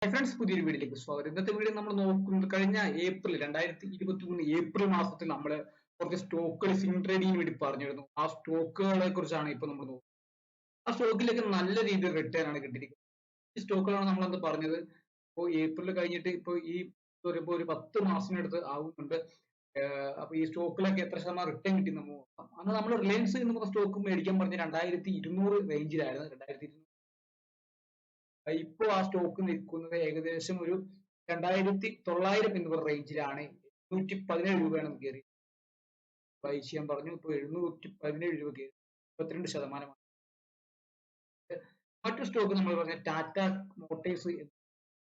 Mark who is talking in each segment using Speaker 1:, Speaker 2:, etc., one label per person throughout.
Speaker 1: Friends, പുതിയൊരു വീഡിയോയിലേക്ക് സ്വാഗതം. ഇന്നത്തെ വീഡിയോ നമ്മൾ നോക്കുന്നത് കഴിഞ്ഞ ഏപ്രിൽ 2023 ഏപ്രിൽ മാസത്തിൽ നമ്മൾ കുറച്ച് സ്റ്റോക്കുകൾ സ്വിംഗ് ട്രേഡിങ്ങിന് വേണ്ടി പറഞ്ഞിരുന്നു. ആ സ്റ്റോക്കുകളെ കുറിച്ചാണ് ഇപ്പൊ നമ്മൾ നോക്കുന്നത്. ആ സ്റ്റോക്കിലേക്ക് നല്ല രീതിയിൽ റിട്ടേൺ ആണ് കിട്ടിയിരിക്കുന്നത്. ഈ സ്റ്റോക്കുകളാണ് നമ്മളന്ന് പറഞ്ഞത്. ഇപ്പോൾ ഏപ്രിൽ കഴിഞ്ഞിട്ട് ഇപ്പൊ ഒരു 10 മാസത്തിനടുത്ത് ആവുന്നുണ്ട്. അപ്പൊ ഈ സ്റ്റോക്കിലൊക്കെ എത്ര ശതമാനം റിട്ടേൺ കിട്ടി നമ്മൾ നോക്കാം. അന്ന് നമ്മൾ റിലയൻസ് എന്ന് പറഞ്ഞ സ്റ്റോക്ക് മേടിക്കാൻ പറഞ്ഞ 2200 റേഞ്ചിലായിരുന്നു. 2200 ഇപ്പോൾ ആ സ്റ്റോക്ക് നിൽക്കുന്നത് ഏകദേശം ഒരു 2900 എന്ന് പറയുന്ന റേഞ്ചിലാണ്. 717 രൂപയാണ് കയറി. ബൈ ചെയ്യാൻ പറഞ്ഞു. ഇപ്പോൾ 717 രൂപ കയറി, 32%. മറ്റു സ്റ്റോക്ക് നമ്മൾ പറഞ്ഞ ടാറ്റ മോട്ടേഴ്സ്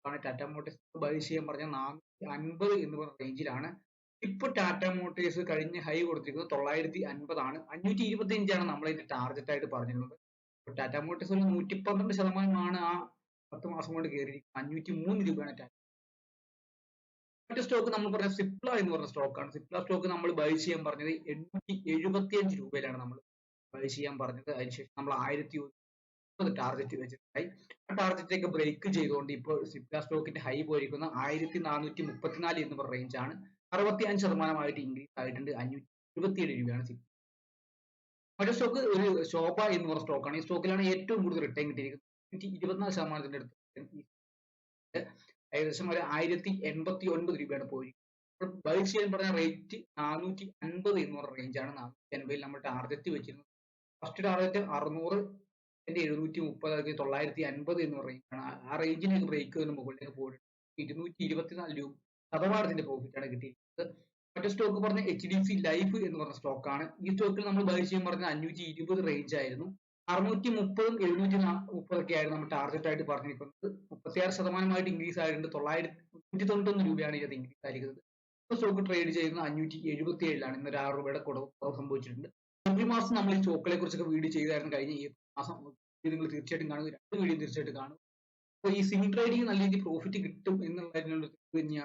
Speaker 1: ആണ്. ടാറ്റ മോട്ടേഴ്സ് ബൈ ചെയ്യാൻ പറഞ്ഞ 450 എന്ന് പറയുന്ന റേഞ്ചിലാണ്. ഇപ്പൊ ടാറ്റ മോട്ടേഴ്സ് കഴിഞ്ഞ ഹൈ കൊടുത്തിരിക്കുന്നത് 950 ആണ്. 525 നമ്മളതിന്റെ ടാർഗറ്റ് ആയിട്ട് പറഞ്ഞിരുന്നത്. ടാറ്റ മോട്ടോഴ്സ് ഒരു 112% ആ 10 മാസം കൊണ്ട് കയറിയിരിക്കുന്നത്. 503 രൂപയാണ് ടാറ്റ. മറ്റു സ്റ്റോക്ക് നമ്മൾ പറഞ്ഞ സിപ്ല എന്ന് പറഞ്ഞ സ്റ്റോക്കാണ്. സിപ്ല സ്റ്റോക്ക് നമ്മൾ ബൈ ചെയ്യാൻ പറഞ്ഞത് 875 രൂപയിലാണ് നമ്മൾ ബൈ ചെയ്യാൻ പറഞ്ഞത്. അതിനുശേഷം നമ്മൾ 1130 ടാർഗറ്റ് വെച്ചിട്ടുണ്ടായി. ആ ടാർഗറ്റിലേക്ക് ബ്രേക്ക് ചെയ്തുകൊണ്ട് ഇപ്പോൾ സിപ്ല സ്റ്റോക്കിന്റെ ഹൈ പോയിരിക്കുന്ന 1434 എന്ന് പറഞ്ഞ റേഞ്ചാണ്. 65% ഇൻക്രീസ് ആയിട്ടുണ്ട്. 527 രൂപയാണ് സിപ്ല. മറ്റു സ്റ്റോക്ക് ഒരു ശോഭ എന്ന് പറഞ്ഞ സ്റ്റോക്കാണ്. ഈ സ്റ്റോക്കിലാണ് ഏറ്റവും കൂടുതൽ റിട്ടേൺ കിട്ടിയിരിക്കുന്നത്. 24% അടുത്ത് ഏകദേശം ഒരു 1089 രൂപയാണ് പോയിരിക്കുന്നത്. ബൈ ചെയ്യാൻ പറഞ്ഞ റേറ്റ് 450 എന്ന് പറഞ്ഞ റേഞ്ചാണ്. 450 നമ്മൾ ടാർഗറ്റ് വെച്ചിരുന്നത്. ഫസ്റ്റ് ടാർഗറ്റ് 600, 730, 950 എന്ന് പറഞ്ഞ റേഞ്ചാണ്. ആ റേഞ്ചിലേക്ക് ബ്രേക്ക് ചെയ്തതിന് മുകളിലേക്ക് പോയിട്ട് 224 രൂപ ശതമാനത്തിന്റെ പ്രോഫിറ്റ് ആണ് കിട്ടിയിരിക്കുന്നത്. മറ്റു സ്റ്റോക്ക് പറഞ്ഞ HDFC ലൈഫ് എന്ന് പറഞ്ഞ സ്റ്റോക്കാണ്. ഈ സ്റ്റോക്കിൽ നമ്മൾ ബൈ ചെയ്യാൻ പറഞ്ഞ 520 റേഞ്ച് ആയിരുന്നു. 630ഉം 730 ഒക്കെ ആയിരുന്നു നമ്മൾ ടാർഗറ്റ് ആയിട്ട് പറഞ്ഞിരിക്കുന്നത്. 36% ഇൻക്രീസ് ആയിട്ടുണ്ട്. 991 രൂപയാണ് ഇത് ഇൻക്രീസ് ആയിരിക്കുന്നത്. സ്റ്റോക്ക് ട്രേഡ് ചെയ്യുന്നത് 577 ഇന്ന് ഒരു 6 രൂപയുടെ കുറവ് സംഭവിച്ചിട്ടുണ്ട്. ഏപ്രിൽ മാസം നമ്മൾ ഈ സ്റ്റോക്കുകളെ കുറിച്ചൊക്കെ വീഡിയോ ചെയ്തായിരുന്നു. കഴിഞ്ഞ ഏപ്രിൽ മാസം നിങ്ങൾ തീർച്ചയായിട്ടും കാണുക. 2 വീഡിയോ തീർച്ചയായിട്ടും കാണും. അപ്പോൾ ഈ സ്വിംഗ് ട്രേഡിങ് നല്ല രീതിയിൽ പ്രോഫിറ്റ് കിട്ടും എന്നുള്ളതിനുള്ള തന്നെയാണ്